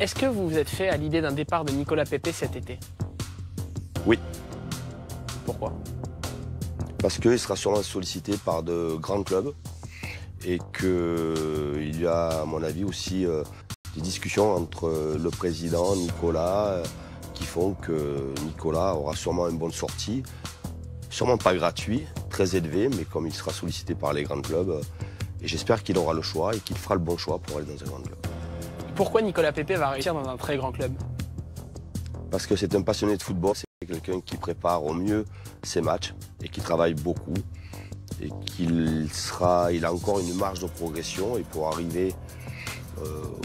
Est-ce que vous vous êtes fait à l'idée d'un départ de Nicolas Pepe cet été? Oui, Pourquoi? parce qu'il sera sûrement sollicité par de grands clubs et qu'il y a, à mon avis, aussi des discussions entre le président, Nicolas, qui font que Nicolas aura sûrement une bonne sortie. Sûrement pas gratuit, très élevé, mais comme il sera sollicité par les grands clubs, et j'espère qu'il aura le choix et qu'il fera le bon choix pour aller dans un grand club. Pourquoi Nicolas Pepe va réussir dans un très grand club? Parce que c'est un passionné de football, c'est quelqu'un qui prépare au mieux ses matchs et qui travaille beaucoup et il a encore une marge de progression et pour arriver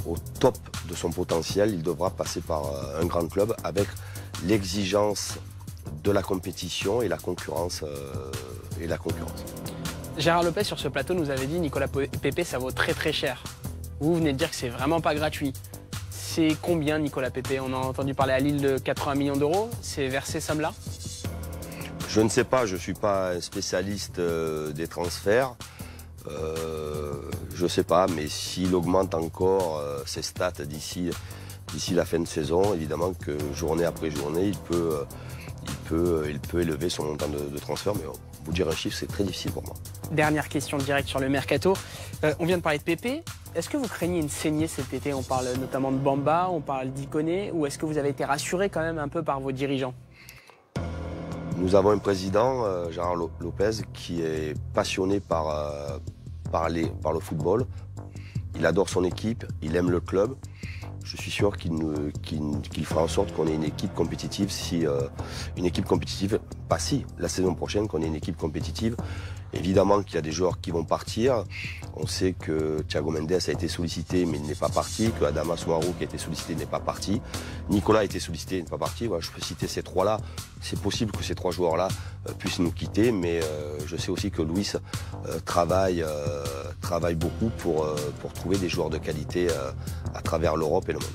au top de son potentiel, il devra passer par un grand club avec l'exigence de la compétition et la concurrence. Gérard Lopez, sur ce plateau, nous avait dit Nicolas Pepe, ça vaut très très cher. Vous venez de dire que c'est vraiment pas gratuit. C'est combien Nicolas Pepe? On a entendu parler à Lille de 80 millions d'euros. C'est vers ces sommes-là? Je ne sais pas, je ne suis pas un spécialiste des transferts. Je ne sais pas, mais s'il augmente encore ses stats d'ici la fin de saison, évidemment que journée après journée, il peut élever son montant de transfert, mais vous dire un chiffre, c'est très difficile pour moi. Dernière question directe sur le mercato. On vient de parler de Pepe. Est-ce que vous craignez une saignée cet été? On parle notamment de Bamba, on parle d'Ikoné, ou est-ce que vous avez été rassuré quand même un peu par vos dirigeants? Nous avons un président, Gérard Lopez, qui est passionné par le football. Il adore son équipe, il aime le club. Je suis sûr qu'il fera en sorte qu'on ait une équipe compétitive, la saison prochaine, qu'on ait une équipe compétitive. Évidemment qu'il y a des joueurs qui vont partir. On sait que Thiago Mendes a été sollicité, mais il n'est pas parti, que Adama Soumarou, qui a été sollicité, n'est pas parti. Nicolas a été sollicité, il n'est pas parti. Voilà, je peux citer ces trois-là. C'est possible que ces trois joueurs-là puissent nous quitter, mais je sais aussi que Luis travaille beaucoup pour trouver des joueurs de qualité à travers l'Europe et le monde.